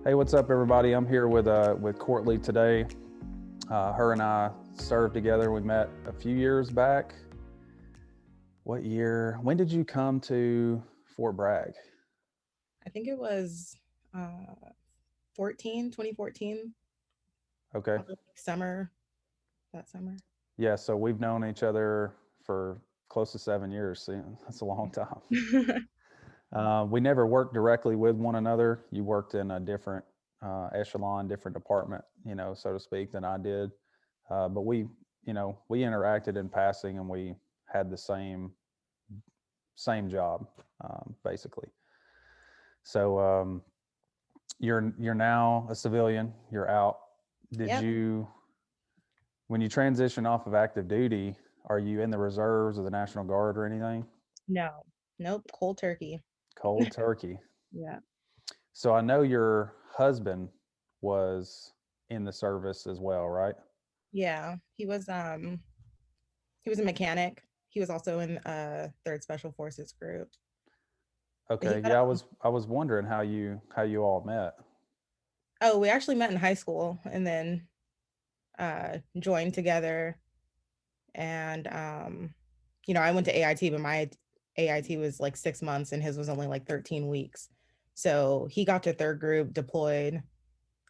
Hey, what's up, everybody? I'm here with Courtleigh today. Her and I served together. We met a few years back. What year? When did you come to Fort Bragg? I think it was 2014. Okay. Probably summer, that summer. Yeah, so we've known each other for close to 7 years. See, that's a long time. We never worked directly with one another. You worked in a different echelon, different department, so to speak, than I did. But we interacted in passing, and we had the same job, basically. So you're now a civilian. You're out. Did Yep. you, when you transition off of active duty, are you in the reserves or the National Guard or anything? No. Nope. Cold turkey. Cold turkey. Yeah. So I know your husband was in the service as well, right? Yeah. He was a mechanic. He was also in third special forces group. But he Okay. got Yeah, I was wondering how you all met. we actually met in high school and then joined together. And I went to AIT, but my AIT was like 6 months and his was only like 13 weeks. So he got to third group, deployed.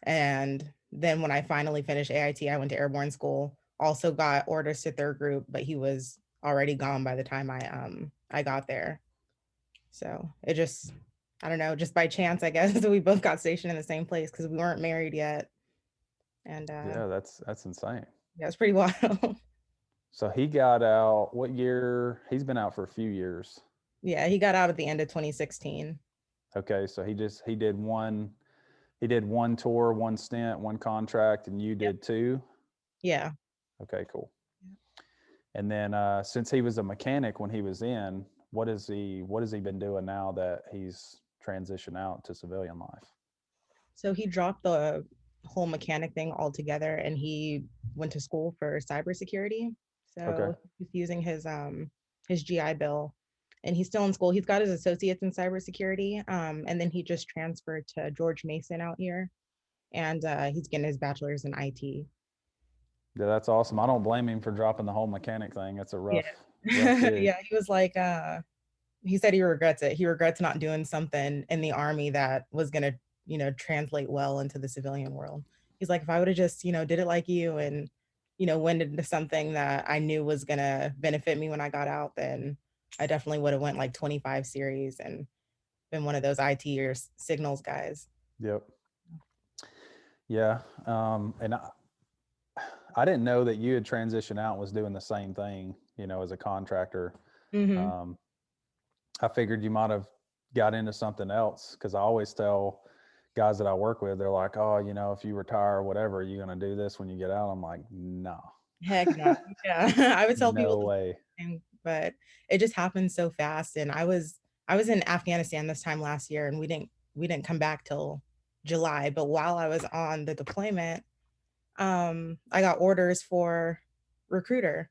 And then when I finally finished AIT, I went to airborne school, also got orders to third group, but he was already gone by the time I got there. So it just, I don't know, just by chance, I guess, we both got stationed in the same place because we weren't married yet. And Yeah, that's insane. yeah, it's pretty wild. So he got out what year? He's been out for a few years. Yeah, he got out at the end of 2016. Okay, so he did one tour, one stint, one contract, and you Yep. did two. Yeah. Okay, cool. And then since he was a mechanic when he was in, what has he been doing now that he's transitioned out to civilian life? So he dropped the whole mechanic thing altogether and he went to school for cybersecurity. Okay. So he's using his GI Bill and he's still in school. He's got his associates in cybersecurity. And then he just transferred to George Mason out here and he's getting his bachelor's in IT. Yeah, that's awesome. I don't blame him for dropping the whole mechanic thing. It's a Yeah. rough gig. Yeah, he was like he said he regrets it. He regrets not doing something in the army that was gonna, translate well into the civilian world. He's like, if I would have just, did it like you and, went into something that I knew was gonna benefit me when I got out, then I definitely would have went like 25 series and been one of those IT or signals guys. Yep. Yeah. And I didn't know that you had transitioned out and was doing the same thing, as a contractor. Hmm. Um, I figured you might have got into something else because I always tell guys that I work with, they're like, oh, if you retire or whatever, are you going to do this when you get out? I'm like, no, Heck no. Yeah. I would tell people no the way. same thing, but it just happened so fast. And I was in Afghanistan this time last year and we didn't come back till July. But while I was on the deployment, I got orders for recruiter.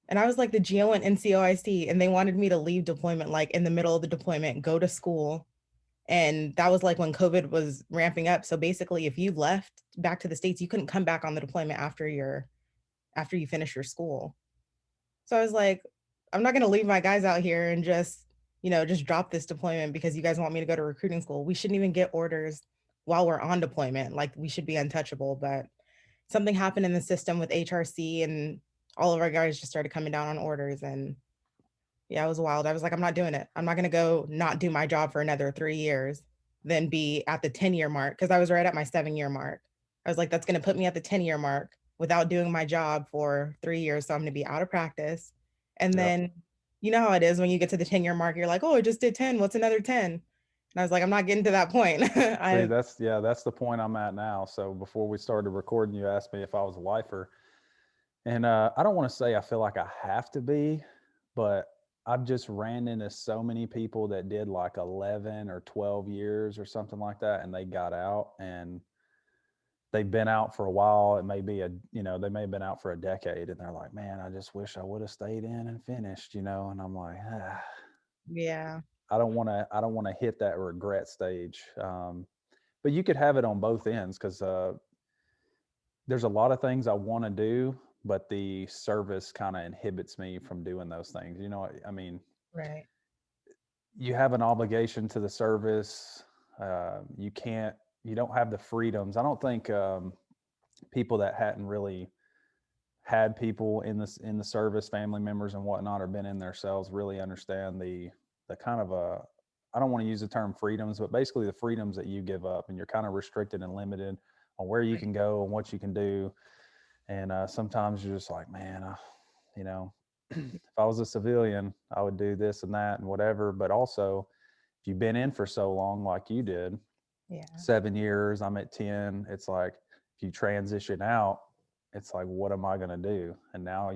And I was like the GO and NCOIC, and they wanted me to leave deployment like in the middle of the deployment, go to school. And that was like when COVID was ramping up. So basically, if you left back to the States, you couldn't come back on the deployment after you finish your school. So I was like, I'm not going to leave my guys out here and just drop this deployment because you guys want me to go to recruiting school. We shouldn't even get orders while we're on deployment. Like we should be untouchable. But something happened in the system with HRC and all of our guys just started coming down on orders. And yeah, it was wild. I was like, I'm not doing it. I'm not going to go not do my job for another 3 years, then be at the 10-year mark because I was right at my 7 year mark. I was like, that's going to put me at the 10-year mark without doing my job for 3 years. So I'm going to be out of practice. And Yep. then you know how it is when you get to the 10-year mark, you're like, oh, I just did 10. What's another 10? And I was like, I'm not getting to that point. See, I, that's the point I'm at now. So before we started recording, you asked me if I was a lifer. And I don't want to say I feel like I have to be, but I've just ran into so many people that did like 11 or 12 years or something like that, and they got out and they've been out for a while. It may be they may have been out for a decade, and they're like, man, I just wish I would have stayed in and finished, and I'm like, yeah. I don't want to hit that regret stage. But but you could have it on both ends, because there's a lot of things I want to do, but the service kind of inhibits me from doing those things. You know, I mean, Right. you have an obligation to the service. You can't, you don't have the freedoms. I don't think people that hadn't really had people in this in the service, family members and whatnot, or been in themselves, really understand the kind of I don't want to use the term freedoms, but basically the freedoms that you give up, and you're kind of restricted and limited on where you Right. can go and what you can do. And sometimes you're just like, man, you know, if I was a civilian, I would do this and that and whatever. But also, if you've been in for so long, like you did, Yeah. 7 years, I'm at 10. It's like, if you transition out, it's like, what am I going to do? And now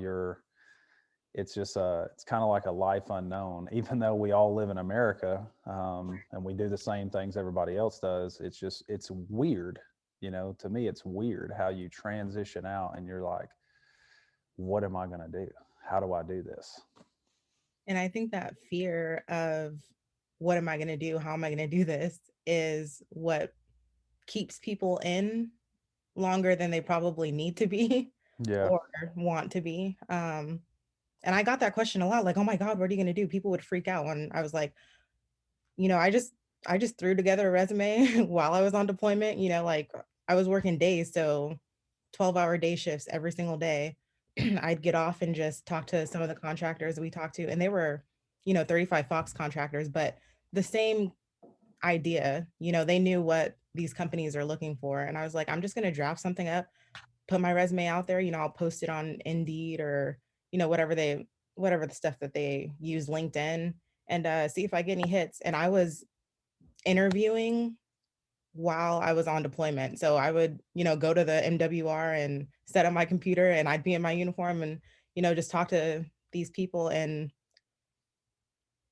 it's just it's kind of like a life unknown. Even though we all live in America, and we do the same things everybody else does, it's weird. You know, to me, it's weird how you transition out and you're like, what am I going to do? How do I do this? And I think that fear of what am I going to do? How am I going to do this is what keeps people in longer than they probably need to be Yeah. or want to be. And I got that question a lot, like, oh my God, what are you going to do? People would freak out when I was like, I just threw together a resume while I was on deployment, like I was working days, so 12-hour day shifts every single day. I'd get off and just talk to some of the contractors we talked to, and they were, 35 Fox contractors, but the same idea, they knew what these companies are looking for. And I was like, I'm just going to draft something up, put my resume out there, I'll post it on Indeed or, whatever the stuff that they use, LinkedIn, and see if I get any hits. And I was interviewing while I was on deployment. So I would, go to the MWR and set up my computer, and I'd be in my uniform and, just talk to these people. And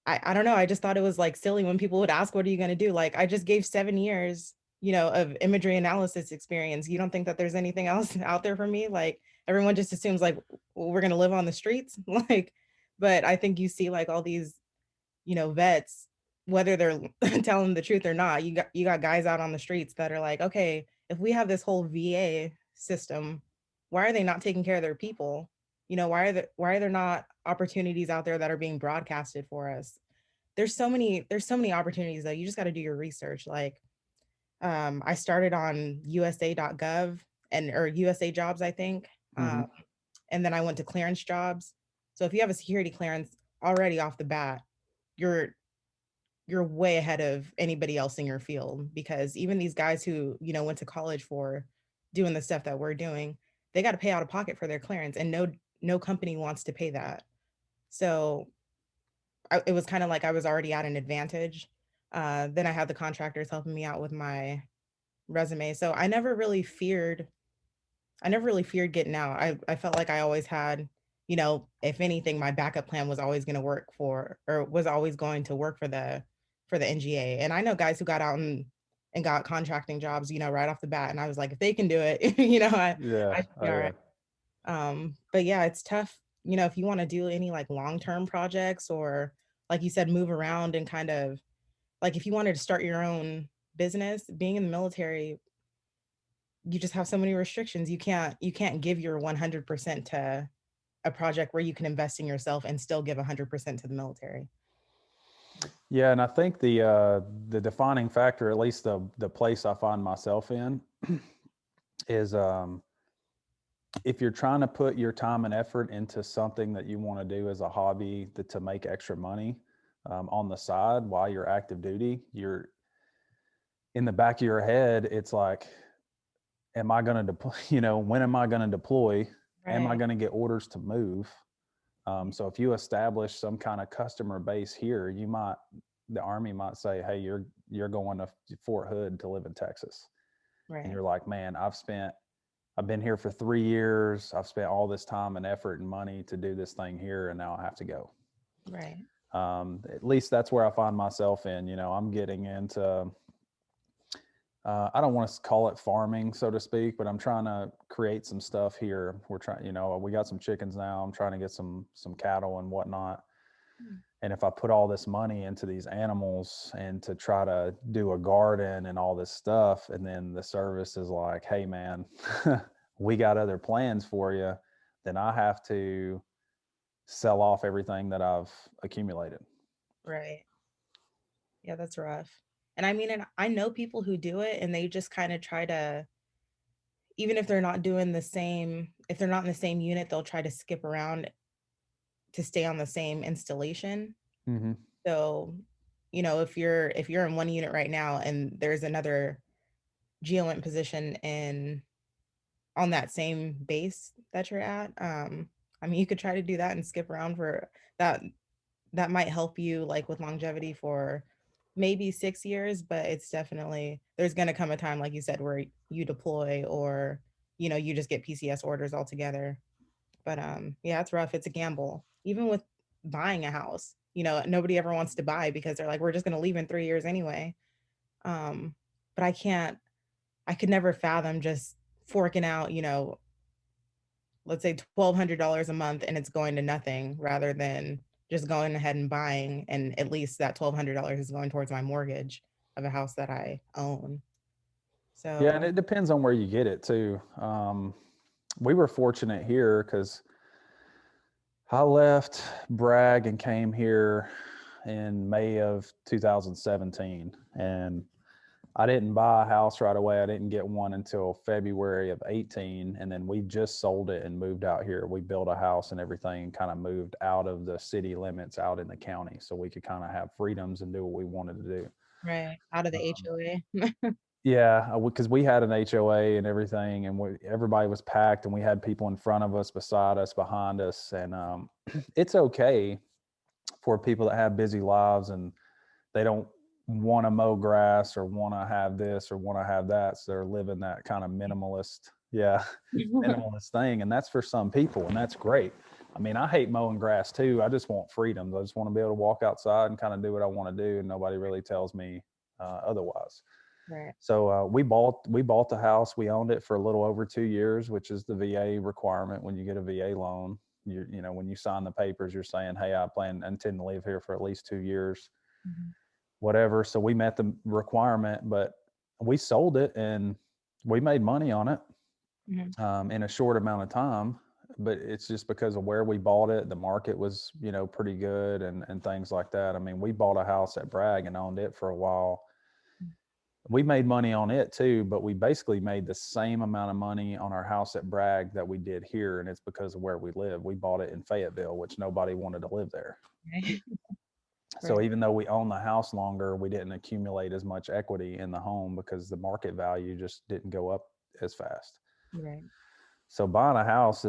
I don't know, I just thought it was like silly when people would ask, what are you going to do? Like, I just gave 7 years, of imagery analysis experience. You don't think that there's anything else out there for me? Like, everyone just assumes like we're going to live on the streets. Like, but I think you see like all these, vets, whether they're telling the truth or not, you got guys out on the streets that are like, okay, if we have this whole VA system, why are they not taking care of their people? Why are there not opportunities out there that are being broadcasted for us? There's so many opportunities though. You just got to do your research. Like, I started on USA.gov or USA Jobs, I think. Mm-hmm. And then I went to clearance jobs. So if you have a security clearance already off the bat, you're you're way ahead of anybody else in your field, because even these guys who, went to college for doing the stuff that we're doing, they got to pay out of pocket for their clearance, and no company wants to pay that. So it was kind of like I was already at an advantage. Then I had the contractors helping me out with my resume. So I never really feared getting out. I felt like I always had, if anything, my backup plan was always going to work for, or was always going to work for the NGA. And I know guys who got out and got contracting jobs, right off the bat. And I was like, if they can do it, Yeah. I should be Oh all yeah. right. But yeah, it's tough, if you want to do any like long-term projects, or like you said, move around and kind of like if you wanted to start your own business, being in the military, you just have so many restrictions. You can't give your 100% to a project where you can invest in yourself and still give 100% to the military. Yeah, and I think the defining factor, at least the place I find myself in, is if you're trying to put your time and effort into something that you want to do as a hobby to make extra money on the side while you're active duty, you're in the back of your head. It's like, am I going to deploy? You know, when am I going to deploy? Am I Right. going to get orders to move? So if you establish some kind of customer base here, the Army might say, hey, you're going to Fort Hood to live in Texas. And Right. you're like, man, I've been here for 3 years. I've spent all this time and effort and money to do this thing here, and now I have to go. Right. At least that's where I find myself in. You know, I'm getting into, I don't want to call it farming, so to speak, but I'm trying to create some stuff here. We're trying, we got some chickens now. I'm trying to get some cattle and whatnot. And if I put all this money into these animals and to try to do a garden and all this stuff, and then the service is like, hey, man, we got other plans for you, then I have to sell off everything that I've accumulated. Right. Yeah, that's rough. And I mean, and I know people who do it and they just kind of try to, even if they're not doing the same, if they're not in the same unit, they'll try to skip around to stay on the same installation. Mm-hmm. So, if you're in one unit right now and there's another GeoInt position in on that same base that you're at, I mean, you could try to do that and skip around for that. That might help you like with longevity for maybe 6 years, but it's definitely there's going to come a time, like you said, where you deploy or you just get PCS orders altogether. But yeah, it's rough. It's a gamble. Even with buying a house, nobody ever wants to buy because they're like, we're just going to leave in 3 years anyway. But I could never fathom just forking out, let's say $1,200 a month and it's going to nothing rather than just going ahead and buying. And at least that $1,200 is going towards my mortgage of a house that I own. Yeah, and So, it depends on where you get it too. We were fortunate here because I left Bragg and came here in May of 2017, and I didn't buy a house right away. I didn't get one until February of 18, and then we just sold it and moved out here. We built a house and everything, and kind of moved out of the city limits, out in the county, so we could kind of have freedoms and do what we wanted to do. right, out of the Um, HOA. yeah, because we had an HOA and everything, and everybody was packed, and we had people in front of us, beside us, behind us, and it's okay for people that have busy lives and they don't want to mow grass or want to have this or want to have that, so they're living that kind of minimalist, yeah, minimalist thing, and that's for some people, and that's great. I mean, I hate mowing grass too. I just want freedom. I just want to be able to walk outside and kind of do what I want to do, and nobody really tells me otherwise. Right. So we bought the house. We owned it for a little over 2 years, which is the VA requirement when you get a VA loan. When you sign the papers, you're saying, "Hey, intend to live here for at least 2 years." Mhm. Whatever. So we met the requirement, but we sold it and we made money on it Mhm. in a short amount of time. But it's just because of where we bought it. The market was, pretty good, and things like that. I mean, we bought a house at Bragg and owned it for a while. We made money on it too, but we basically made the same amount of money on our house at Bragg that we did here. And it's because of where we live. We bought it in Fayetteville, which nobody wanted to live there. Right. So Right. even though we own the house longer, we didn't accumulate as much equity in the home because the market value just didn't go up as fast. Right. So buying a house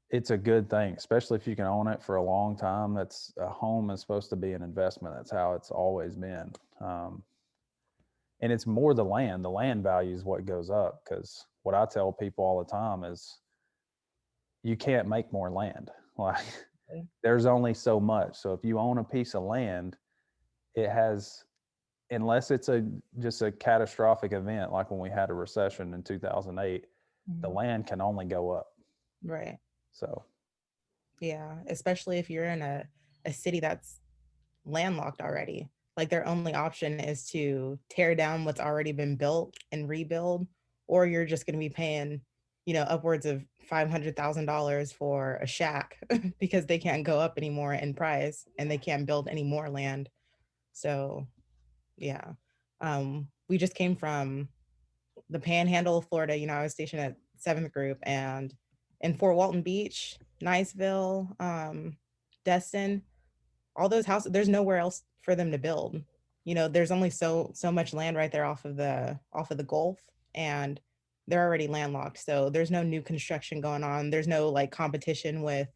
it's a good thing, especially if you can own it for a long time. That's A home is supposed to be an investment. That's how it's always been. And it's more the land. The land value is what goes up, because what I tell people all the time is you can't make more land. Like, there's only so much. So if you own a piece of land, it has, unless it's just a catastrophic event like when we had a recession in 2008, the Mhm. land can only go up. Right. So Yeah. Especially if you're in a city that's landlocked already. Like their only option is to tear down what's already been built and rebuild, or you're just going to be paying, upwards of $500,000 for a shack because they can't go up anymore in price and they can't build any more land. So, yeah. We just came from the Panhandle of Florida. I was stationed at 7th Group and in Fort Walton Beach, Niceville, Destin, all those houses, there's nowhere else for them to build. There's only so much land right there off of the Gulf, and they're already landlocked. So there's no new construction going on. There's no like competition with,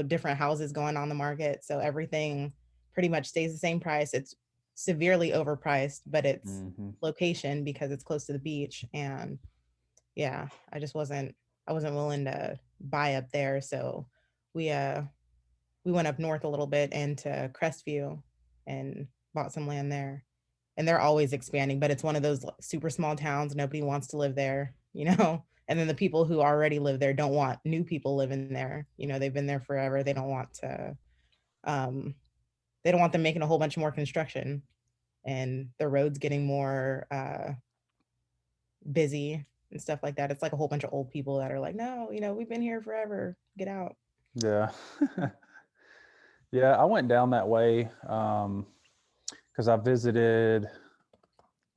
different houses going on the market. So everything pretty much stays the same price. It's severely overpriced, but it's mhm. location because it's close to the beach. And yeah, I wasn't willing to buy up there. So we we went up north a little bit into Crestview and bought some land there. And they're always expanding, but it's one of those super small towns. Nobody wants to live there, And then the people who already live there don't want new people living there. They've been there forever. They don't want to They don't want them making a whole bunch more construction and the roads getting more busy and stuff like that. It's like a whole bunch of old people that are like, no, we've been here forever. Get out. Yeah. Yeah, I went down that way because I visited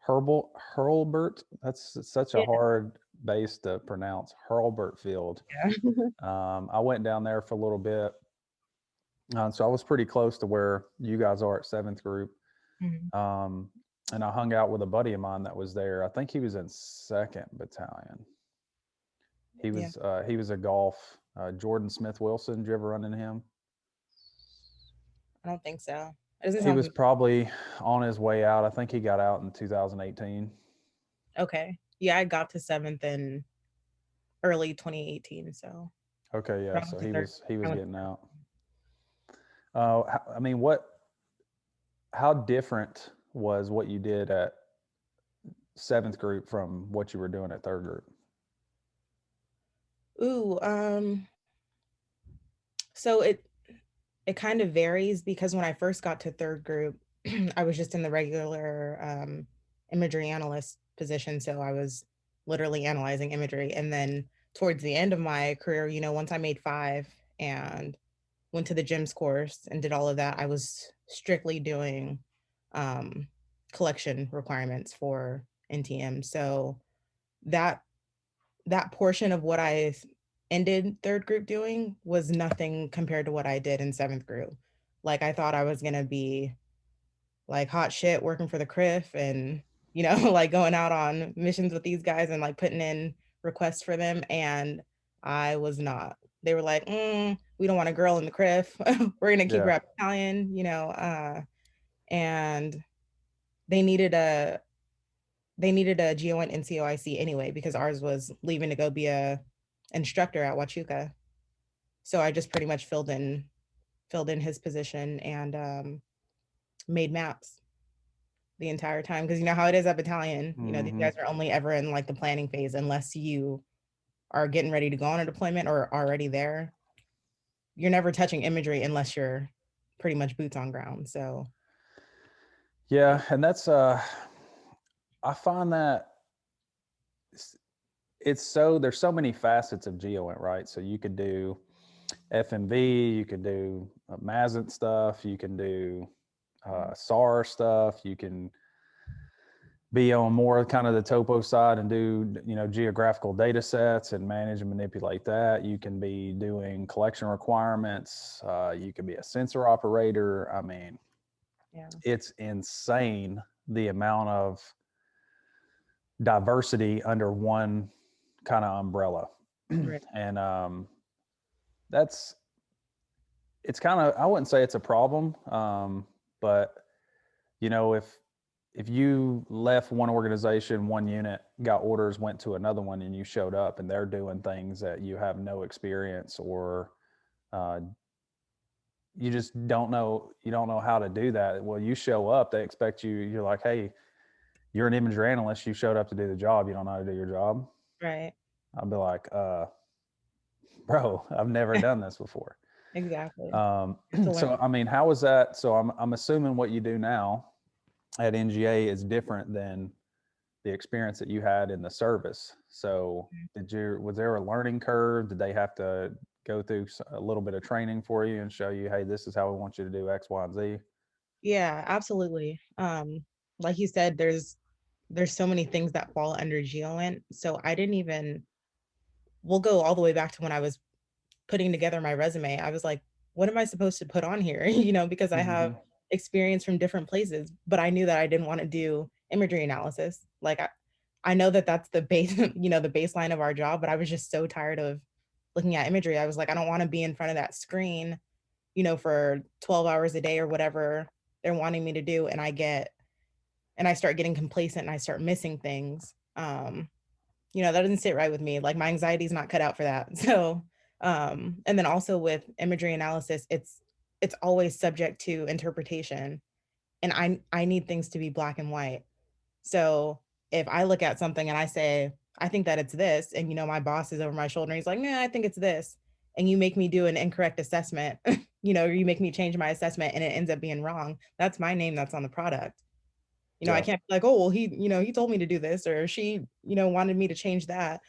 Hurlburt. That's such a Yeah. hard base to pronounce. Hurlburt Field. I went down there for a little bit. So I was pretty close to where you guys are at seventh group. Mhm. Um, and I hung out with a buddy of mine that was there. I think he was in second battalion. Yeah. He was a golf. Jordan Smith Wilson. Did you ever run into him? I don't think so. It doesn't He sound was probably on his way out. I think he got out in 2018. okay. Yeah, I got to seventh in early 2018. So Okay, I yeah. went So to he third. was I went getting out. I mean, how different was what you did at seventh group from what you were doing at third group? Ooh, so it kind of varies because when I first got to third group, I was just in the regular imagery analyst position. So I was literally analyzing imagery. And then towards the end of my career, once I made five and went to the GIMS course and did all of that, I was strictly doing um, collection requirements for NTM. So that that portion of what I ended third group doing was nothing compared to what I did in seventh group. Like I thought I was gonna be like hot shit working for the CRIF and like going out on missions with these guys and like putting in requests for them. And I was not. They were like, we don't want a girl in the CRIF. We're gonna keep her Yeah, at battalion, and they needed a GON NCOIC anyway because ours was leaving to go be a instructor at Huachuca. So I just pretty much filled in his position and made maps the entire time because you know how it is at battalion. These hmm guys are only ever in like the planning phase unless you are getting ready to go on a deployment or already there. You're never touching imagery unless you're pretty much boots on ground. So yeah. yeah, and that's I find that it's so there's so many facets of GeoInt, right? So you could do FMV, you can do Mazant stuff, you can do SAR stuff, you can be on more kind of the topo side and do geographical data sets and manage and manipulate that. You can be doing collection requirements. You can be a sensor operator. I mean, Yeah. it's insane the amount of diversity under one kind of umbrella. Right. And that's it's kind of, I wouldn't say it's a problem, but if you left one organization, one unit, got orders, went to another one, and you showed up and they're doing things that you have no experience or uh, you just don't know how to do that. Well, you show up, they expect you. You're like, hey, you're an imagery analyst. You showed up to do the job. You don't know how to do your job. Right. I'd be like, bro, I've never done this before. Exactly. To learn. So, I mean, how was that? So, I'm assuming what you do now at NGA is different than the experience that you had in the service. So, was there a learning curve? Did they have to go through a little bit of training for you and show you, hey, this is how we want you to do X, Y, and Z? Yeah, absolutely. Like you said, there's so many things that fall under GeoInt. So I didn't even we'll go all the way back to when I was putting together my resume. I was like, what am I supposed to put on here? Because I have Mm-hmm. experience from different places, but I knew that I didn't want to do imagery analysis. Like I know that that's the base, the baseline of our job, but I was just so tired of looking at imagery. I was like, I don't want to be in front of that screen, for 12 hours a day or whatever they're wanting me to do. And I start getting complacent and I start missing things. That doesn't sit right with me. Like my anxiety is not cut out for that. So, and then also with imagery analysis, it's always subject to interpretation. And I need things to be black and white. So if I look at something and I say, I think that it's this, and my boss is over my shoulder and he's like, nah, I think it's this. And you make me do an incorrect assessment. you make me change my assessment and it ends up being wrong. That's my name that's on the product. I Yeah. can't be like, oh, well, he told me to do this, or she, wanted me to change that.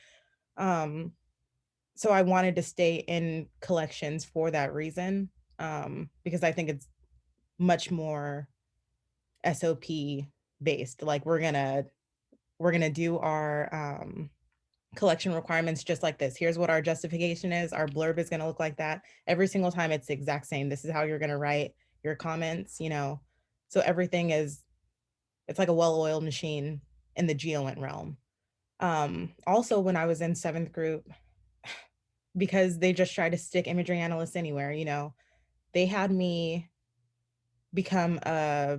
Um, so I wanted to stay in collections for that reason, because I think it's much more SOP based. Like we're gonna do our collection requirements just like this. Here's what our justification is. Our blurb is gonna look like that. Every single time it's the exact same. This is how you're gonna write your comments. So everything is, it's like a well-oiled machine in the GeoInt realm. Also, when I was in seventh group, because they just tried to stick imagery analysts anywhere, they had me become a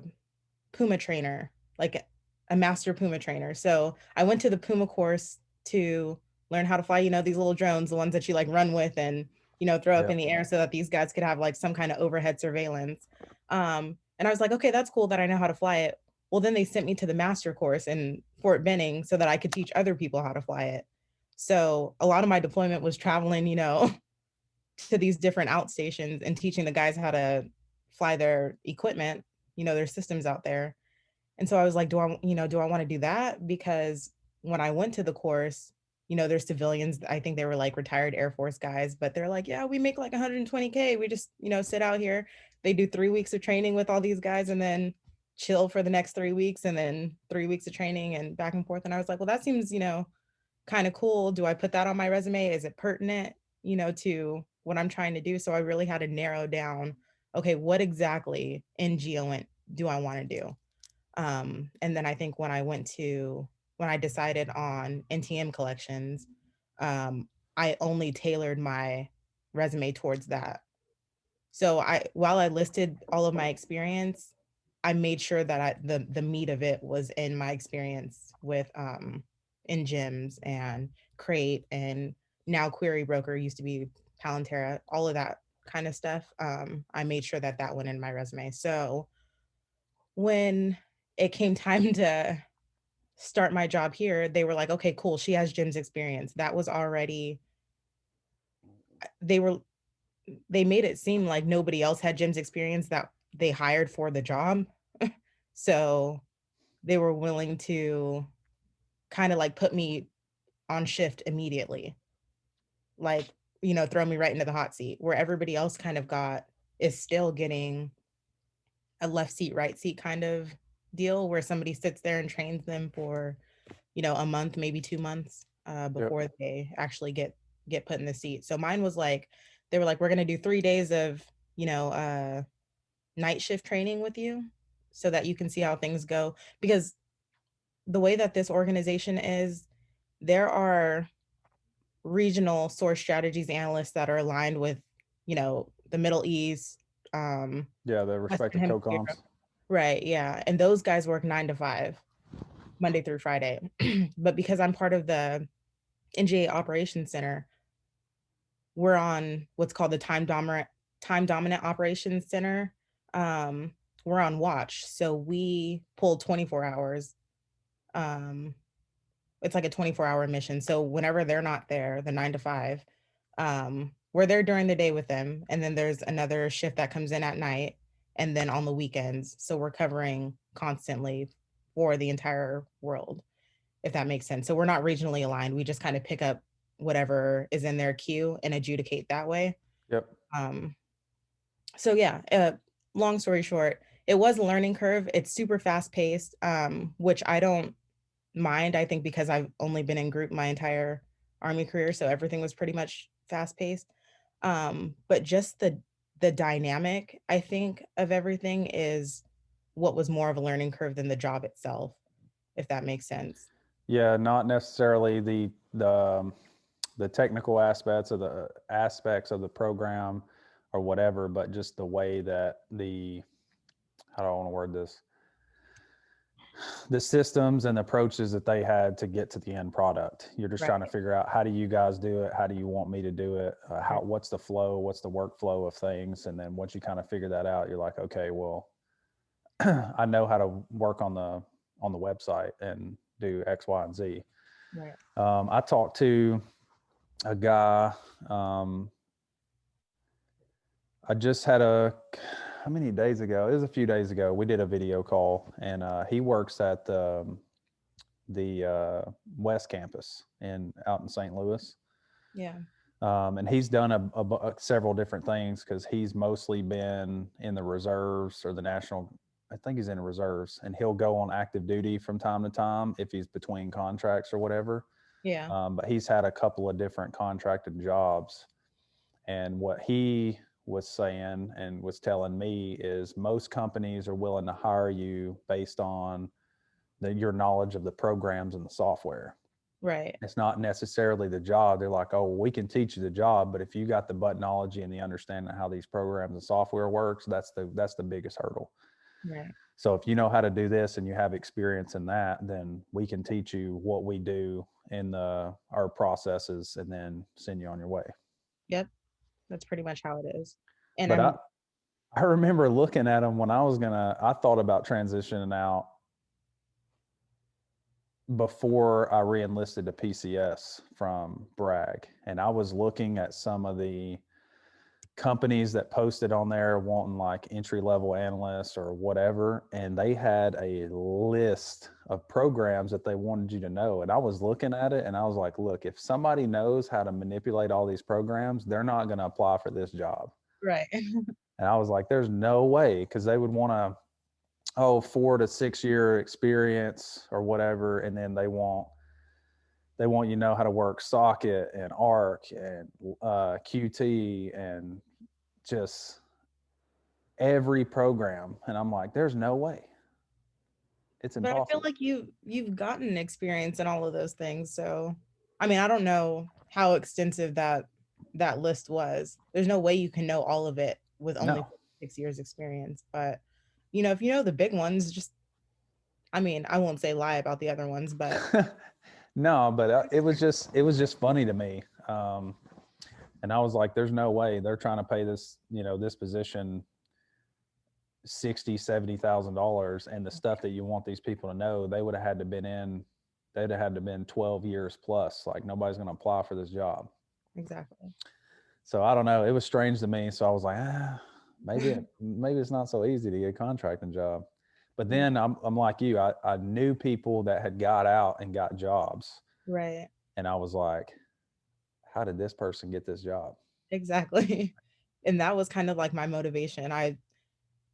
Puma trainer, like a master Puma trainer. So I went to the Puma course to learn how to fly, these little drones, the ones that you like run with and, throw up Yeah. in the air so that these guys could have like some kind of overhead surveillance. And I was like, okay, that's cool that I know how to fly it. Well, then they sent me to the master course in Fort Benning so that I could teach other people how to fly it. So a lot of my deployment was traveling, to these different outstations and teaching the guys how to fly their equipment, their systems out there. And so I was like, do I want to do that? Because when I went to the course, there's civilians. I think they were like retired Air Force guys, but they're like, yeah, we make like 120K. We just, sit out here. They do 3 weeks of training with all these guys and then chill for the next 3 weeks and then 3 weeks of training and back and forth. And I was like, well, that seems, kind of cool. Do I put that on my resume? Is it pertinent, to what I'm trying to do? So I really had to narrow down, okay, what exactly in GeoInt do I want to do? And then I think when I decided on NTM collections, I only tailored my resume towards that. So while I listed all of my experience, I made sure that the meat of it was in my experience with in gyms and Crate and now Query Broker, used to be Palantir, all of that kind of stuff. I made sure that that went in my resume. So when it came time to start my job here, they were like, okay, cool. She has gyms experience. That was already, they were, they made it seem like nobody else had gyms experience that they hired for the job. So they were willing to kind of like put me on shift immediately, like, throw me right into the hot seat where everybody else kind of is still getting a left seat, right seat kind of deal where somebody sits there and trains them for, a month, maybe 2 months Yep. before they actually get put in the seat. So mine was like, they were like, we're gonna do 3 days of, you know, uh, night shift training with you so that you can see how things go. Because the way that this organization is, there are regional source strategies analysts that are aligned with, the Middle East, Yeah. The Western respective Hemisphere. COCOMs. Right. Yeah. And those guys work 9 to 5, Monday through Friday. But because I'm part of the NGA Operations Center, we're on what's called the time dominant operations center. Um, we're on watch. So we pull 24 hours. Um, it's like a 24-hour mission. So whenever they're not there, the 9 to 5, we're there during the day with them. And then there's another shift that comes in at night and then on the weekends. So we're covering constantly for the entire world, if that makes sense. So we're not regionally aligned. We just kind of pick up whatever is in their queue and adjudicate that way. Yep. Um, so yeah, long story short, it was a learning curve. It's super fast paced, which I don't mind. I think because I've only been in group my entire Army career, so everything was pretty much fast paced. But just the dynamic, I think, of everything is what was more of a learning curve than the job itself, if that makes sense. Yeah. Not necessarily the technical aspects of the program or whatever, but just the way that how do I want to word this? The systems and approaches that they had to get to the end product. You're just trying to Right. figure out, how do you guys do it? How do you want me to do it? Right. What's the flow? What's the workflow of things? And then once you kind of figure that out, you're like, okay, well, I know how to work on the website and do X, Y, and Z. Right. I talked to a guy. Um, I just had how many days ago? It was a few days ago. We did a video call, and he works at the West Campus out in St. Louis. Yeah. And he's done several different things because he's mostly been in the reserves or the national. I think he's in the reserves, and he'll go on active duty from time to time if he's between contracts or whatever. Yeah. But he's had a couple of different contracted jobs. And what he was saying and was telling me is most companies are willing to hire you based on your knowledge of the programs and the software. Right. It's not necessarily the job. They're like, oh, we can teach you the job, but if you got the buttonology and the understanding of how these programs and software works, that's the biggest hurdle. Right. So if you know how to do this and you have experience in that, then we can teach you what we do in our processes and then send you on your way. Yep. That's pretty much how it is. And But I remember looking at them when I thought about transitioning out before I re-enlisted to PCS from Bragg, and I was looking at some of the companies that posted on there wanting like entry level analysts or whatever, and they had a list of programs that they wanted you to know. And I was looking at it and I was like, look, if somebody knows how to manipulate all these programs, they're not going to apply for this job. right. And I was like, there's no way, because they would want to, 4 to 6 year experience or whatever, and then they want you to know how to work socket and arc and qt and just every program. And I'm like, there's no way, it's But I feel impossible. like you've gotten experience in all of those things. So I mean, I don't know how extensive that list was. There's no way you can know all of it with only No. 6 years experience. But if you know the big ones, just I mean, I won't say lie about the other ones, but No, but it was just funny to me. And I was like, there's no way they're trying to pay this position $60,000-$70,000, and the stuff that you want these people to know, they'd have had to been 12 years plus. Like, nobody's going to apply for this job. exactly. So I don't know. It was strange to me. So I was like, maybe it's not so easy to get a contracting job. But Yeah. then I'm like you. I knew people that had got out and got jobs, Right. and I was like, how did this person get this job? Exactly. And that was kind of like my motivation. I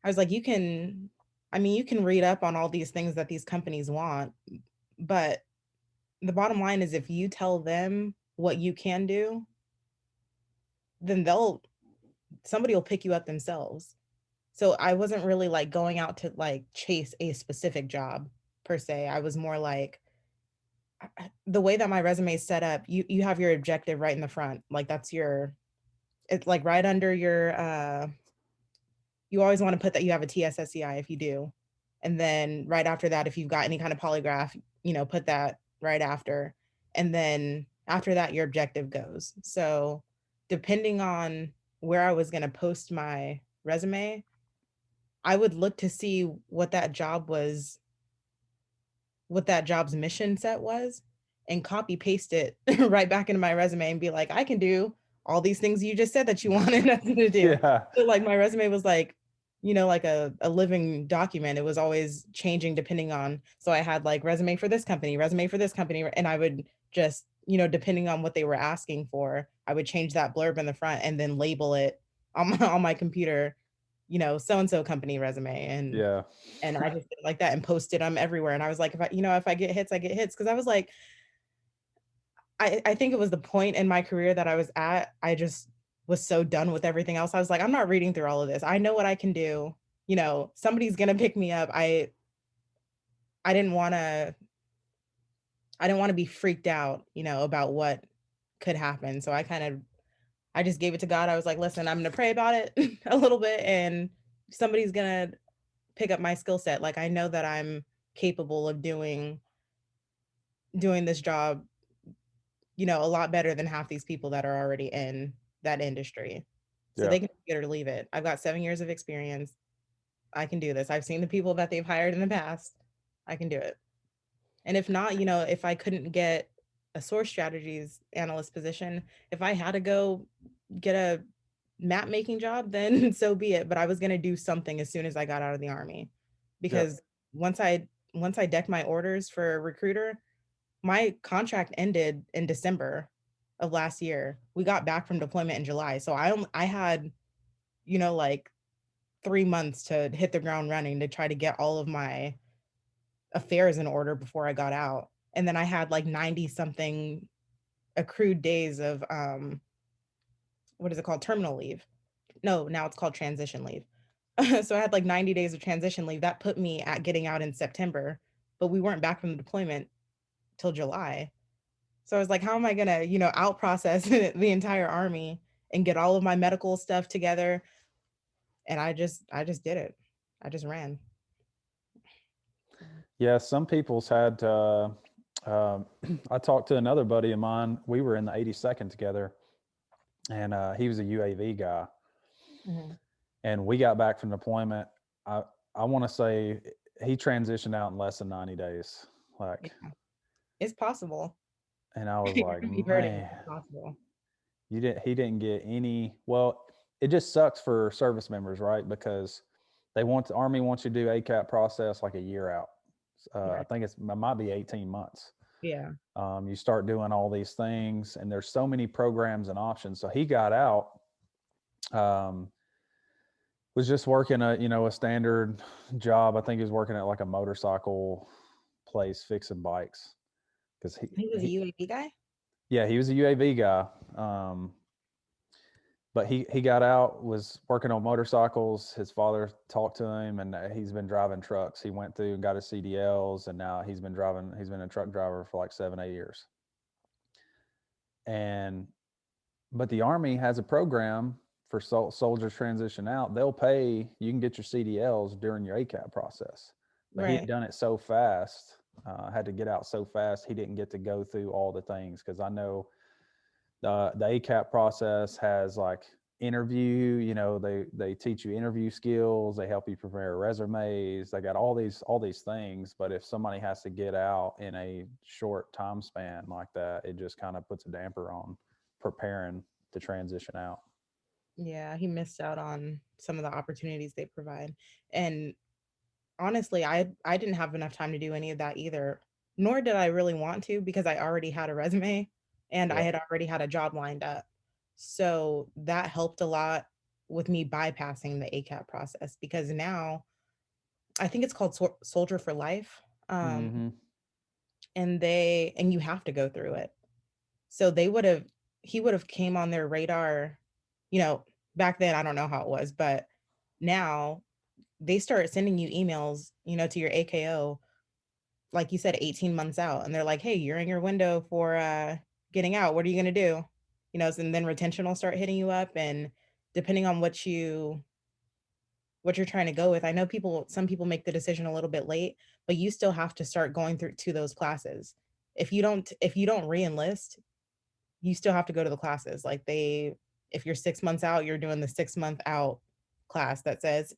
was like, you can read up on all these things that these companies want, but the bottom line is if you tell them what you can do, then somebody will pick you up themselves. So I wasn't really like going out to like chase a specific job per se. I was more like the way that my resume is set up, you have your objective right in the front. Like it's like right under your you always want to put that you have a TSSCI if you do. And then right after that, if you've got any kind of polygraph, put that right after. And then after that, your objective goes. So depending on where I was going to post my resume, I would look to see what that job's mission set was, and copy paste it right back into my resume and be like, I can do all these things you just said that you wanted us to do. Yeah. So like my resume was like, like a living document. It was always changing depending on, so I had like resume for this company, and I would just, depending on what they were asking for, I would change that blurb in the front and then label it on my computer, so and so company resume. Yeah. And I just did it like that and posted them everywhere. And I was like, if I get hits, I get hits. Cause I was like, I think it was the point in my career that I was at. I just was so done with everything else. I was like, I'm not reading through all of this. I know what I can do. Somebody's gonna pick me up. I didn't wanna I didn't want to be freaked out, about what could happen. So I just gave it to God. I was like, listen, I'm gonna pray about it a little bit, and somebody's gonna pick up my skill set. Like I know that I'm capable of doing this job, a lot better than half these people that are already in that industry. So Yeah. they can get or leave it. I've got 7 years of experience. I can do this. I've seen the people that they've hired in the past. I can do it. And if not, if I couldn't get a source strategies analyst position, if I had to go get a map making job, then so be it. But I was going to do something as soon as I got out of the Army, Yep. because once I decked my orders for a recruiter, my contract ended in December of last year. We got back from deployment in July. So I had, like 3 months to hit the ground running to try to get all of my affairs in order before I got out. And then I had like 90 something accrued days of what is it called? Terminal leave. No, now it's called transition leave. So I had like 90 days of transition leave. That put me at getting out in September, but we weren't back from the deployment till July. So I was like, how am I gonna, out process the entire Army and get all of my medical stuff together? And I just did it. I just ran. Yeah, some people's had. I talked to another buddy of mine. We were in the 82nd together, and he was a UAV guy. Mhm. And we got back from deployment. I I want to say he transitioned out in less than 90 days. Like, Yeah, it's possible. and I was You're like, gonna be hurting, but man, it's possible. you didn't. He didn't get any. Well, it just sucks for service members, right? Because the Army wants you to do ACAP process like a year out. I Right. think it might be 18 months. Yeah. You start doing all these things, and there's so many programs and options. So he got out, um, was just working a standard job. I think he was working at like a motorcycle place fixing bikes because He was a he UAV guy? yeah, he was a UAV guy. But he got out, was working on motorcycles. His father talked to him, and he's been driving trucks. He went through and got his CDLs, and now he's been driving. He's been a truck driver for like 7, 8 years. And but the Army has a program for soldiers transition out. They'll pay. You can get your CDLs during your ACAP process. But he had Right. done it so fast, had to get out so fast. He didn't get to go through all the things because I know the ACAP process has like interview. They teach you interview skills. They help you prepare resumes. They got all these things. But if somebody has to get out in a short time span like that, it just kind of puts a damper on preparing to transition out. Yeah, he missed out on some of the opportunities they provide. And honestly, I didn't have enough time to do any of that either, nor did I really want to, because I already had a resume and I Yep. had already had a job lined up. So that helped a lot with me bypassing the ACAP process, because now I think it's called Soldier for Life. Mm-hmm. And you have to go through it. So he would have came on their radar, you know, back then. I don't know how it was, but now they start sending you emails, to your AKO, like you said, 18 months out. And they're like, hey, you're in your window for getting out. What are you gonna do? And then retention will start hitting you up. And depending on what you're trying to go with, I know some people make the decision a little bit late, but you still have to start going through to those classes. If you don't re-enlist, you still have to go to the classes. Like, if you're 6 months out, you're doing the 6 month out class that says,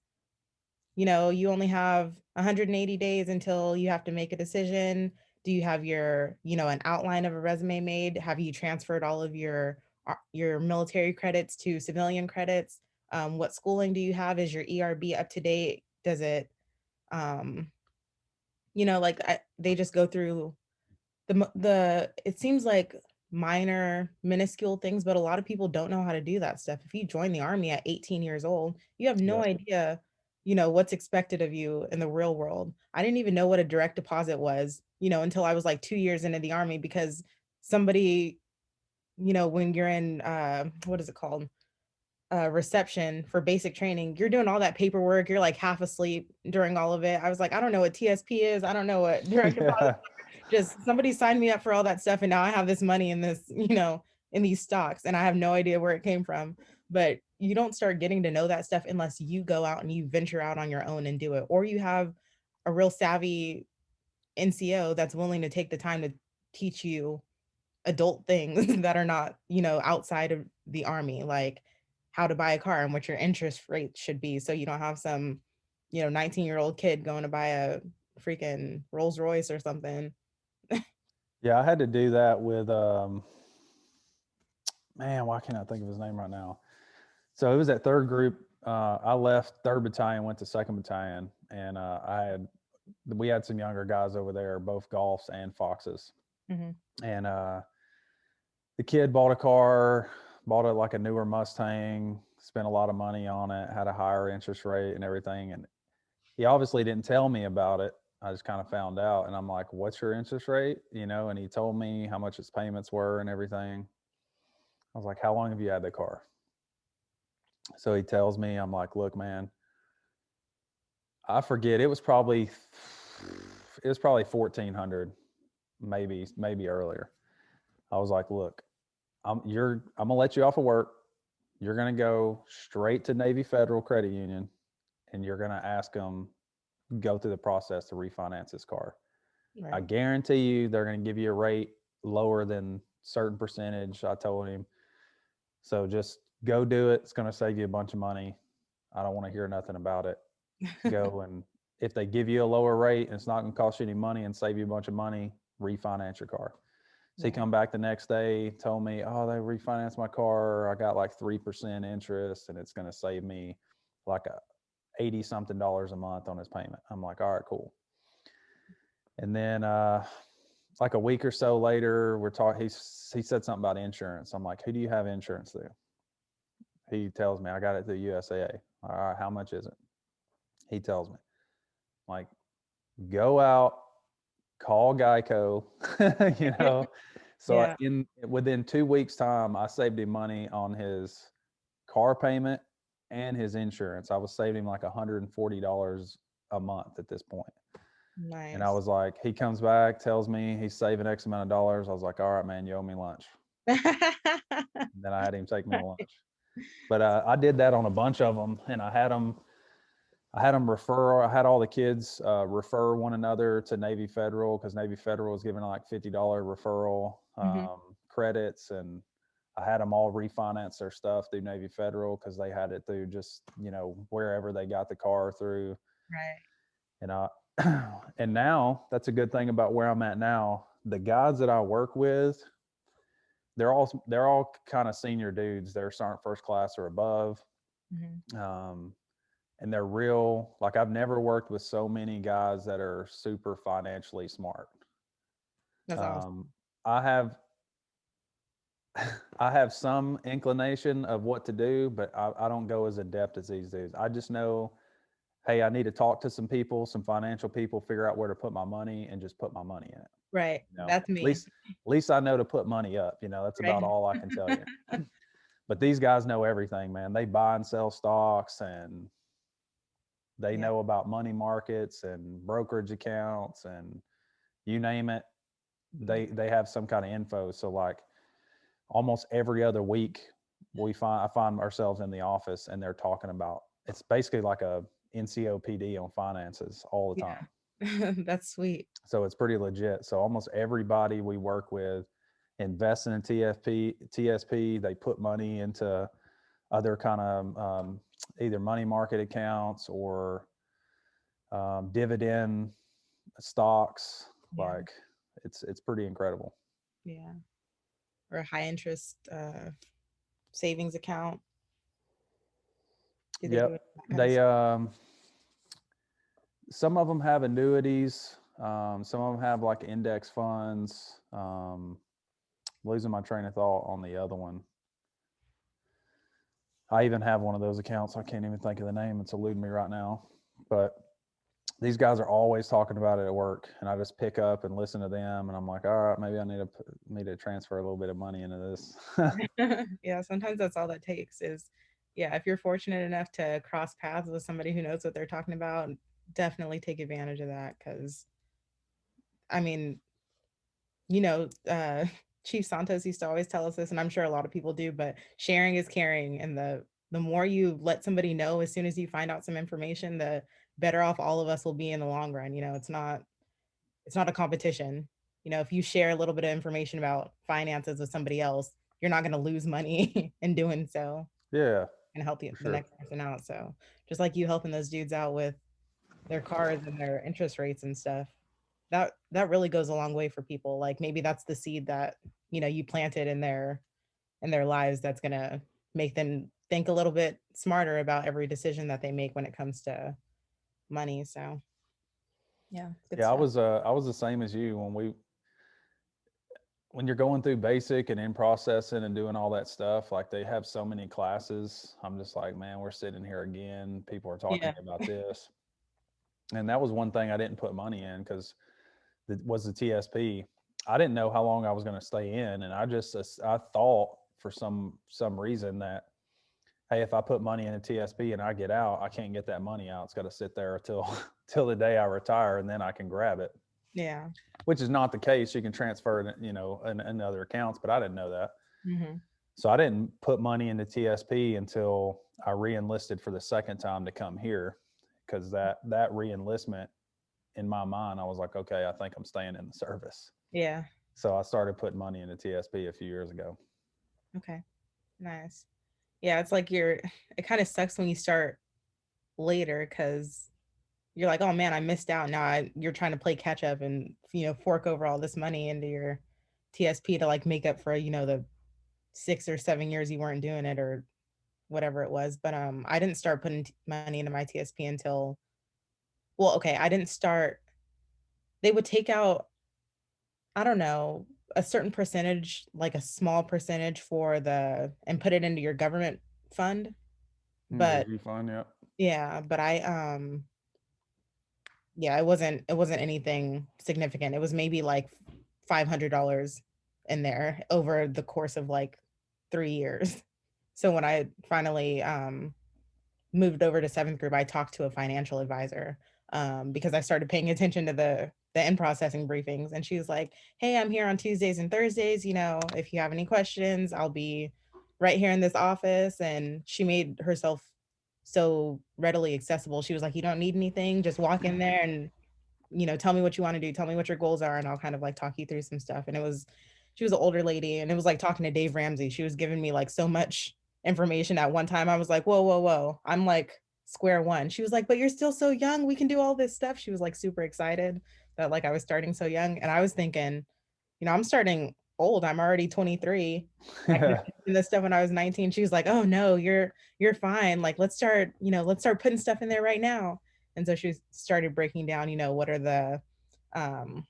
you only have 180 days until you have to make a decision. Do you have an outline of a resume made? Have you transferred all of your military credits to civilian credits? What schooling do you have? Is your ERB up to date? Does it, um, they just go through it seems like minor, minuscule things, but a lot of people don't know how to do that stuff. If you join the Army at 18 years old, you have no Yep. idea, what's expected of you in the real world. I didn't even know what a direct deposit was, until I was like 2 years into the Army, because somebody, when you're in, what is it called? Reception for basic training, you're doing all that paperwork. You're like half asleep during all of it. I was like, I don't know what TSP is. I don't know what direct deposit. Yeah. Just somebody signed me up for all that stuff, and now I have this money in this, in these stocks, and I have no idea where it came from. But you don't start getting to know that stuff unless you go out and you venture out on your own and do it, or you have a real savvy NCO that's willing to take the time to teach you adult things that are not, outside of the Army, like how to buy a car and what your interest rate should be. So you don't have some, 19-year-old kid going to buy a freaking Rolls Royce or something. Yeah, I had to do that with man, why can't I think of his name right now? So it was at third group. I left third battalion, went to second battalion, and we had some younger guys over there, both Golfs and Foxes. Mhm. And the kid bought a car, bought it like a newer Mustang, spent a lot of money on it, had a higher interest rate and everything. And he obviously didn't tell me about it. I just kind of found out, and I'm like, "What's your interest rate?" And he told me how much his payments were and everything. I was like, "How long have you had the car?" So he tells me, I'm like, "Look, man, I forget. It was probably 1400, maybe earlier." I was like, "Look, I'm gonna let you off of work. You're gonna go straight to Navy Federal Credit Union, and you're gonna ask them go through the process to refinance this car. I Right. guarantee you they're gonna give you a rate lower than certain percentage." I told him, "So just go do it. It's gonna save you a bunch of money. I don't want to hear nothing about it. Go, and if they give you a lower rate and it's not going to cost you any money and save you a bunch of money, refinance your car." So he Right. come back the next day, told me, "Oh, they refinanced my car. I got like 3% interest, and it's going to save me like a 80 something dollars a month on his payment." I'm like, "All right, cool." And then like a week or so later, we're talking. He said something about insurance. I'm like, "Who do you have insurance through?" He tells me, "I got it through USAA." All right, how much is it? He tells me, like, "Go out, call Geico." you know. So Yeah. in within 2 weeks' time, I saved him money on his car payment and his insurance. I was saving him like $140 a month at this point. And I Nice. was like, he comes back, tells me he's saving X amount of dollars. I was like, "All right, man, you owe me lunch." And then I had him take me to lunch. But I did that on a bunch of them, and I had them refer. I had all the kids refer one another to Navy Federal, because Navy Federal was giving like $50 referral Mhm. credits, and I had them all refinance their stuff through Navy Federal because they had it through just wherever they got the car through. Right. And I and now that's a good thing about where I'm at now. The guys that I work with, they're all kind of senior dudes. They're sergeant first class or above. Mhm. Um, and they're real. Like, I've never worked with so many guys that are super financially smart. That's awesome. um, I have I have some inclination of what to do, but I don't go as adept as these dudes. I just know, hey, I need to talk to some people, some financial people, figure out where to put my money, and just put my money in it. Right. you know That's at me. least at least I know to put money up. That's about Right. all I can tell you. But these guys know everything, man. They buy and sell stocks, and they Yeah. know about money markets and brokerage accounts, and you name it, Yeah. they have some kind of info. So, like, almost every other week, I find ourselves in the office, and they're talking about, it's basically like a NCOPD on finances all the time. Yeah. That's sweet. So it's pretty legit. So almost everybody we work with investing in TSP. They put money into other kind of either money market accounts or dividend stocks. Yeah. Like, it's pretty incredible. Yeah. Or a high interest savings account. Do they do Yep. that kind of They stuff? Some of them have annuities. Some of them have like index funds. Losing my train of thought on the other one. I even have one of those accounts. I can't even think of the name. It's eluding me right now. But these guys are always talking about it at work, and I just pick up and listen to them, and I'm like, all right, maybe I need to transfer a little bit of money into this. Yeah, sometimes that's all that takes is, yeah, if you're fortunate enough to cross paths with somebody who knows what they're talking about, definitely take advantage of that. Because, I mean, you know, Chief Santos used to always tell us this, and I'm sure a lot of people do, but sharing is caring. And the more you let somebody know as soon as you find out some information, the better off all of us will be in the long run. It's not a competition. If you share a little bit of information about finances with somebody else, you're not going to lose money in doing so, Yeah, and help for the sure. next person out. So just like you helping those dudes out with their cars and their interest rates and stuff, that really goes a long way for people. Like maybe that's the seed that you planted in their lives that's gonna make them think a little bit smarter about every decision that they make when it comes to money. So yeah, good Yeah, stuff. I was the same as you when you're going through basic and in processing and doing all that stuff. Like they have so many classes. I'm just like, man, we're sitting here again. People are talking Yeah. to me about this, and that was one thing I didn't put money in because it was the TSP. I didn't know how long I was going to stay in, and I thought for some reason that, hey, if I put money in a TSP and I get out, I can't get that money out. It's got to sit there until till the day I retire, and then I can grab it. Yeah. Which is not the case. You can transfer it, in other accounts, but I didn't know that. Hmm. So I didn't put money into TSP until I re-enlisted for the second time to come here, because that re-enlistment, in my mind, I was like, okay, I think I'm staying in the service. Yeah. So I started putting money into TSP a few years ago. Okay. Nice. Yeah, it's like it kind of sucks when you start later because you're like, oh man, I missed out. Now you're trying to play catch up and fork over all this money into your TSP to like make up for the 6 or 7 years you weren't doing it or whatever it was. But I didn't start putting money into my TSP until, well, okay, I didn't start. They would take out, I don't know, a certain percentage, like a small percentage and put it into your government fund. But JOBY fund, yeah. yeah, but yeah, it wasn't anything significant. It was maybe like $500 in there over the course of like 3 years. So when I finally moved over to seventh group, I talked to a financial advisor because I started paying attention to the in processing briefings, and she was like, "Hey, I'm here on Tuesdays and Thursdays. If you have any questions, I'll be right here in this office." And she made herself so readily accessible. She was like, "You don't need anything. Just walk in there and tell me what you want to do. Tell me what your goals are, and I'll kind of like talk you through some stuff." And she was an older lady, and it was like talking to Dave Ramsey. She was giving me like so much information at one time. I was like, whoa, whoa, whoa. I'm like square one. She was like, but you're still so young. We can do all this stuff. She was like super excited that like I was starting so young. And I was thinking, I'm starting old. I'm already 23. I could have done this stuff when I was 19. She was like, oh no, you're fine. Like let's start putting stuff in there right now. And so she started breaking down, what are the um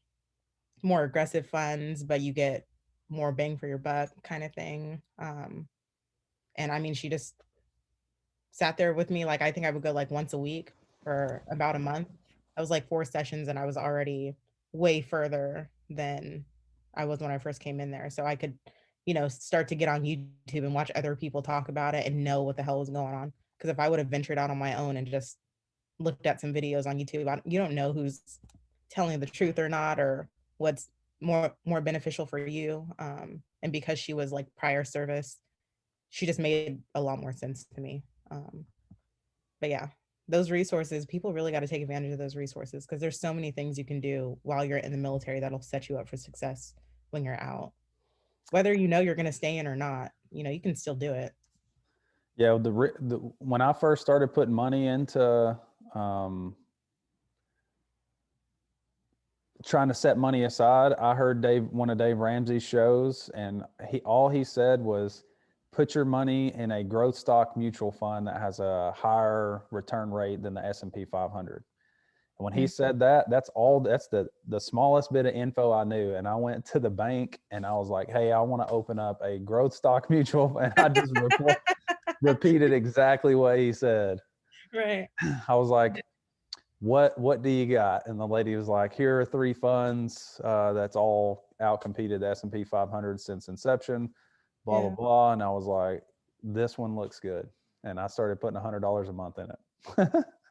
more aggressive funds, but you get more bang for your buck kind of thing. And I mean, she just sat there with me. Like, I think I would go like once a week for about a month. I was like 4 sessions and I was already way further than I was when I first came in there. So I could, start to get on YouTube and watch other people talk about it and know what the hell was going on. Because if I would have ventured out on my own and just looked at some videos on YouTube, you don't know who's telling the truth or not, or what's more beneficial for you. And because she was like prior service, she just made a lot more sense to me. Um, but yeah, those resources, people really got to take advantage of those resources because there's so many things you can do while you're in the military that'll set you up for success when you're out. Whether you're going to stay in or not, you can still do it. Yeah, when I first started putting money into trying to set money aside, I heard one of Dave Ramsey's shows, and all he said was, put your money in a growth stock mutual fund that has a higher return rate than the S&P 500. And when he said that, that's the smallest bit of info I knew. And I went to the bank and I was like, hey, I want to open up a growth stock mutual fund. I just repeated exactly what he said. Right. I was like, what do you got? And the lady was like, here are 3 funds that's all outcompeted the S&P 500 since inception, blah, blah, Yeah. blah. And I was like, this one looks good. And I started putting $100 a month in it.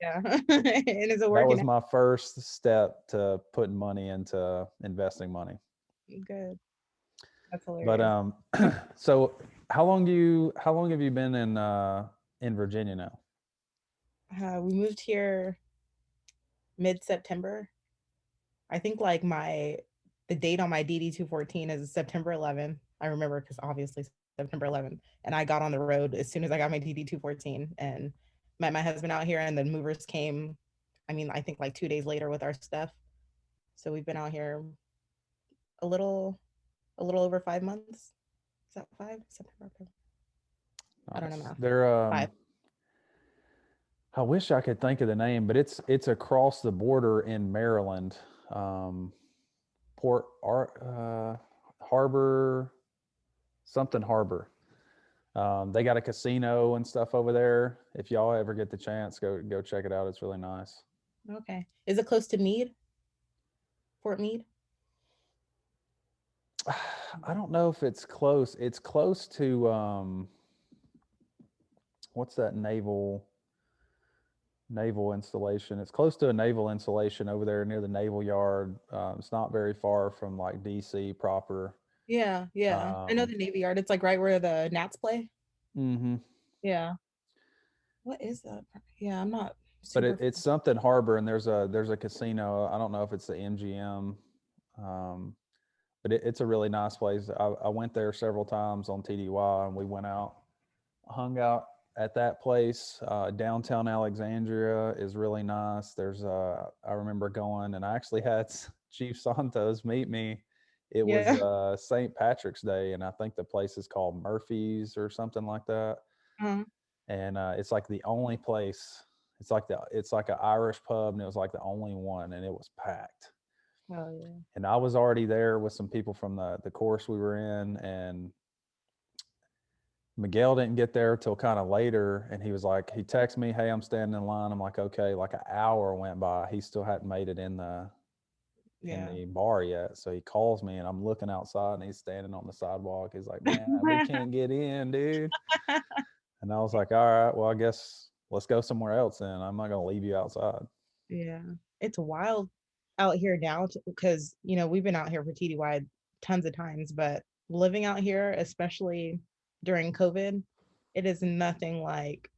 Yeah. And is it That working was out? my first step to putting money into investing money. Good. That's But hilarious. so how long have you been in Virginia now? We moved here mid-September. I think like the date on my DD 214 is September 11th. I remember because obviously September 11th, and I got on the road as soon as I got my DD 214 and met my husband out here, and then movers came. I mean, I think like 2 days later with our stuff. So we've been out here a little over 5 months. Is that 5? September, October. I don't know Nice. math. They're 5. I wish I could think of the name, but it's across the border in Maryland. Um, Harbor, something Harbor. They got a casino and stuff over there. If y'all ever get the chance, go check it out. It's really nice. Okay. Is it close to Meade? Fort Meade? I don't know if it's close. It's close to what's that naval installation? It's close to a naval installation over there near the naval yard. It's not very far from like DC proper. Yeah, yeah. I know Um, the Navy Yard. It's like right where the Nats play. hmm Yeah. What is that? Yeah, I'm not But super. it's something Harbor, and there's a casino. I don't know if it's the MGM, um, but it's a really nice place. I went there several times on TDY, and we went out, hung out at that place. Downtown Alexandria is really nice. I remember going, and I actually had Chief Santos meet me. It was Yeah. St. Patrick's Day, and I think the place is called Murphy's or something like that. Uh, And it's like the only place. It's like an Irish pub, and it was like the only one, and it was packed. oh yeah. And I was already there with some people from the course we were in, and Miguel didn't get there till kind of later, and he was like, he texted me, "Hey, I'm standing in line." I'm like, "Okay." Like an hour went by, he still hadn't made it in Yeah. the bar yet. So he calls me, and I'm looking outside, and he's standing on the sidewalk. He's like, "Man, we can't get in, dude." And I was like, "All right, well, I guess let's go somewhere else then. I'm not gonna leave you outside." Yeah. It's wild out here now because, we've been out here for TDY tons of times, but living out here, especially during COVID, it is nothing like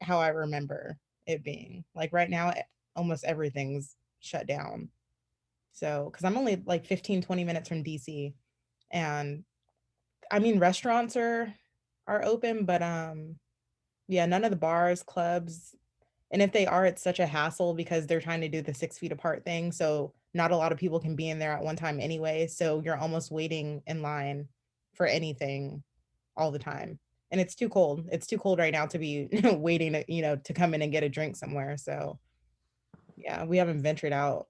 how I remember it being. Like right now, almost everything's shut down. So, because I'm only like 15, 20 minutes from DC. And I mean, restaurants are open, but yeah, none of the bars, clubs, and if they are, it's such a hassle because they're trying to do the 6 feet apart thing. So not a lot of people can be in there at one time anyway. So you're almost waiting in line for anything all the time. And it's too cold. It's too cold right now to be waiting to come in and get a drink somewhere. So yeah, we haven't ventured out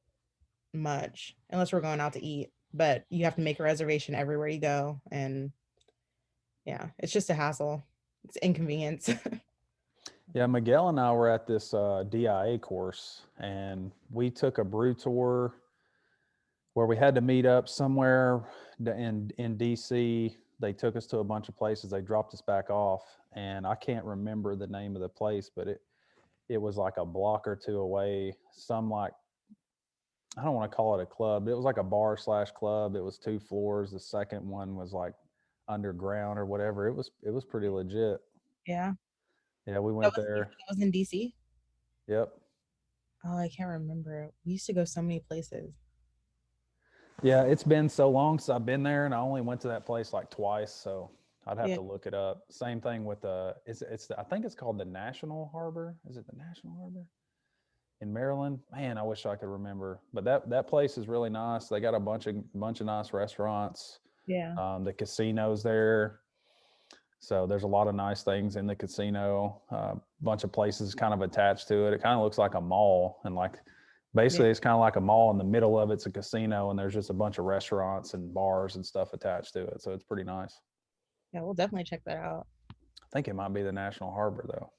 much unless we're going out to eat. But you have to make a reservation everywhere you go. And yeah, it's just a hassle. It's inconvenience. Yeah, Miguel and I were at this DIA course, and we took a brew tour where we had to meet up somewhere in DC. They took us to a bunch of places. They dropped us back off, and I can't remember the name of the place, but it was like a block or two away. Some like, I don't want to call it a club, but it was like a bar slash club. It was 2 floors. The second one was like underground or whatever. It was pretty legit. Yeah. Yeah, we That went was there. that was in DC. Yep. Oh, I can't remember. We used to go so many places. Yeah, it's been so long since I've been there, and I only went to that place like twice, so I'd have Yeah. to look it up. Same thing with I think it's called the National Harbor. Is it the National Harbor in Maryland? Man, I wish I could remember. But that place is really nice. They got a bunch of nice restaurants. Yeah. The casino's there, so there's a lot of nice things in the casino. Bunch of places kind of attached to it. It kind of looks like a mall, and like Yeah. basically it's kind of like a mall. In the middle of it's a casino, and there's just a bunch of restaurants and bars and stuff attached to it. So it's pretty nice. Yeah, we'll definitely check that out. I think it might be the National Harbor though.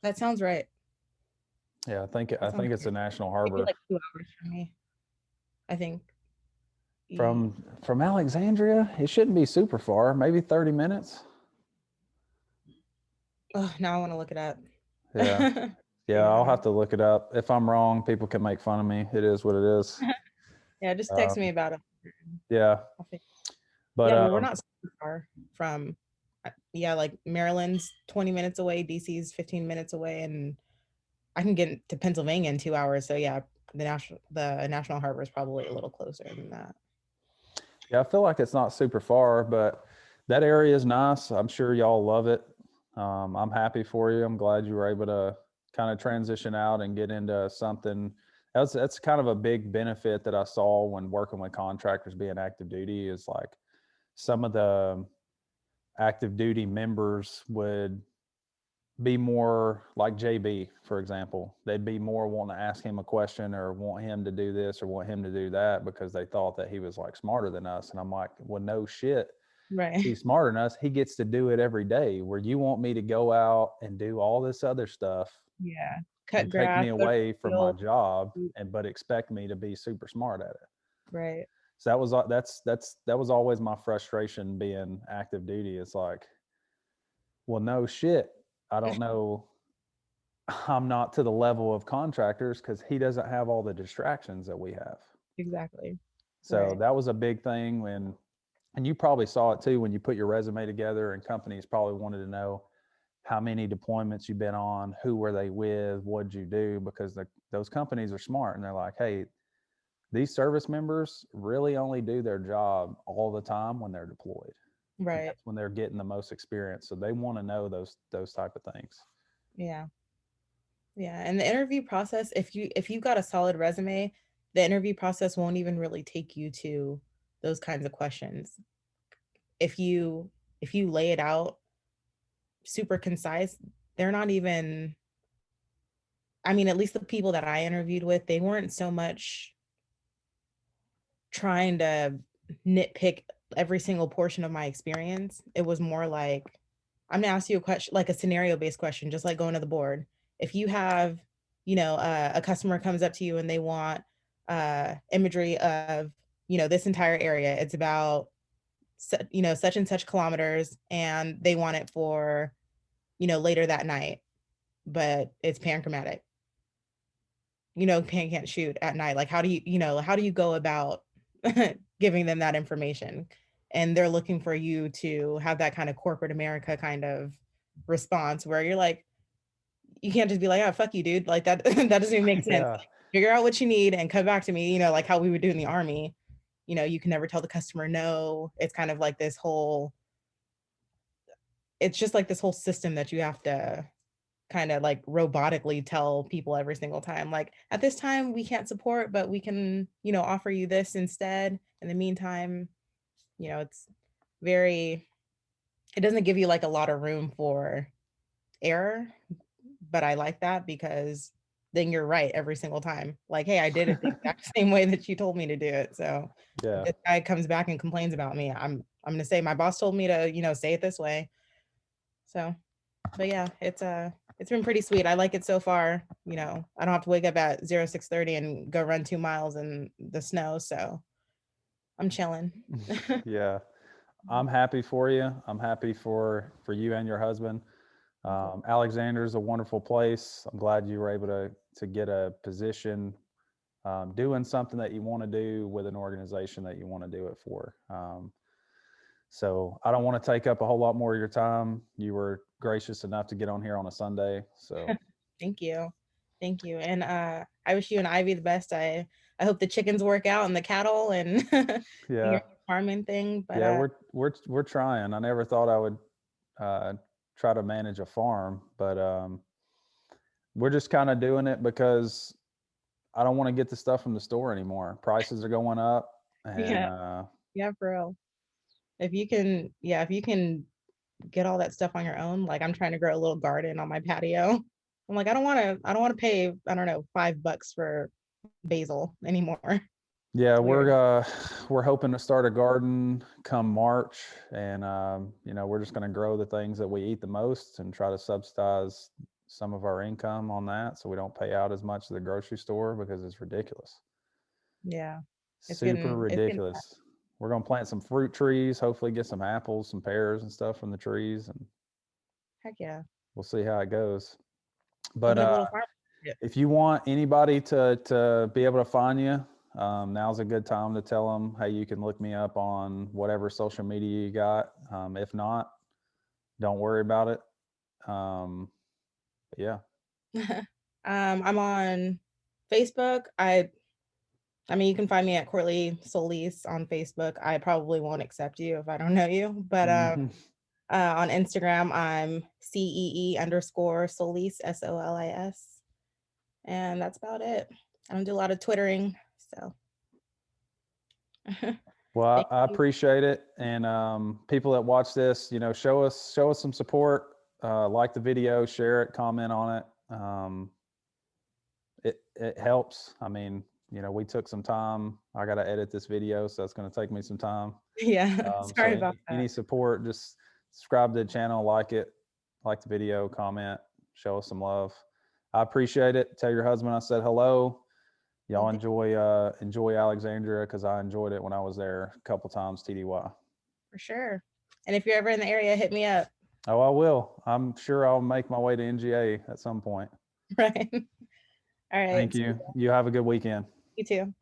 That sounds right. Yeah, I That sounds think it's right. the National Maybe Harbor. like 2 hours from me. I think. From Alexandria, it shouldn't be super far. Maybe 30 minutes. Oh, now I want to look it up. Yeah, yeah. I'll Yeah. have to look it up. If I'm wrong, people can make fun of me. It is what it is. Yeah, just text me Um, about it. yeah, I'll think. but Yeah, well, we're not super far from yeah, like Maryland's 20 minutes away, DC's 15 minutes away, and I can get to Pennsylvania in 2 hours. So yeah, the National Harbor is probably a little closer than that. yeah, I feel like it's not super far, but that area is nice. I'm sure y'all love it. I'm happy for you. I'm glad you were able to kind of transition out and get into something. That's kind of a big benefit that I saw when working with contractors being active duty is like some of the active duty members would be more like JB, for example. They'd be more wanting to ask him a question or want him to do this or want him to do that because they thought that he was like smarter than us. And I'm like, well, no shit. Right. He's smarter than us. He gets to do it every day. Where you want me to go out and do all this other stuff Yeah. and Cut take grass, me go to away the from my field. job and but expect me to be super smart at it. Right. So that was always my frustration being active duty. It's like, well, no shit. I don't know. I'm not to the level of contractors because he doesn't have all the distractions that we have. Exactly. So Right. that was a big thing when, and you probably saw it too when you put your resume together, and companies probably wanted to know how many deployments you've been on, who were they with, what'd you do, because those companies are smart and they're like, hey, these service members really only do their job all the time when they're deployed, and Right. that's when they're getting the most experience. So they want to know those type of things. Yeah. Yeah. And the interview process, if you've got a solid resume, the interview process won't even really take you to those kinds of questions. If you lay it out super concise, they're not even, I mean, at least the people that I interviewed with, they weren't so much trying to nitpick every single portion of my experience. It was more like, I'm gonna ask you a question, like a scenario based question, just like going to the board. If you have, a customer comes up to you and they want imagery of, this entire area, it's about, such and such kilometers, and they want it for, later that night, but it's panchromatic. Pan can't shoot at night. Like, how do you go about giving them that information? And they're looking for you to have that kind of corporate America kind of response where you're like, you can't just be like, oh, fuck you, dude. Like that, that doesn't even make sense. Yeah. Like, figure out what you need and come back to me, like how we would do in the army. You can never tell the customer no. It's kind of like it's just like this whole system that you have to kind of like robotically tell people every single time, like, at this time we can't support, but we can, offer you this instead. In the meantime, it's very, it doesn't give you like a lot of room for error, but I like that because then you're right every single time. Like, hey, I did it the exact same way that you told me to do it. So if Yeah. this guy comes back and complains about me, I'm gonna say my boss told me to, say it this way. So, but yeah, it's been pretty sweet. I like it so far. I don't have to wake up at 06:30 and go run 2 miles in the snow. So I'm chilling. Yeah. I'm happy for you. I'm happy for you and your husband. Alexandria is a wonderful place. I'm glad you were able to get a position doing something that you want to do with an organization that you want to do it for. So I don't want to take up a whole lot more of your time. You were gracious enough to get on here on a Sunday. So Thank you. Thank you. And I wish you and Ivy the best. I hope the chickens work out and the cattle and yeah, your farming thing. But yeah, we're trying. I never thought I would uh, try to manage a farm, but we're just kind of doing it because I don't want to get the stuff from the store anymore. Prices are going up, and yeah, yeah, for real. If you can get all that stuff on your own, like I'm trying to grow a little garden on my patio. I'm like, I don't want to pay, I don't know, $5 for basil anymore. yeah, It's weird. we're hoping to start a garden come March, and we're just going to grow the things that we eat the most and try to subsidize some of our income on that, so we don't pay out as much to the grocery store because it's ridiculous. Yeah. Super It's getting ridiculous. We're gonna plant some fruit trees, hopefully get some apples, some pears and stuff from the trees, and heck yeah. we'll see how it goes. But Open up a little farm. Yeah. if you want anybody to be able to find you, now's a good time to tell them, hey, you can look me up on whatever social media you got. If not, don't worry about it. Yeah. I'm on Facebook. I mean, you can find me at Courtleigh Solis on Facebook. I probably won't accept you if I don't know you, but Mhm. on Instagram, I'm CEE_Solis, SOLIS. And that's about it. I don't do a lot of Twittering. So Well, Thank I you. appreciate it. And people that watch this, show us some support. Like the video, share it, comment on it. It helps. I mean, we took some time. I got to edit this video, so it's going to take me some time. Yeah, So sorry about that. any support, just subscribe to the channel, like it, like the video, comment, show us some love. I appreciate it. Tell your husband I said hello. Y'all Well, enjoy Alexandria, because I enjoyed it when I was there a couple times. TDY. for sure. And if you're ever in the area, hit me up. Oh, I will. I'm sure I'll make my way to NGA at some point. Right. All right. Thank you. You have a good weekend. You too.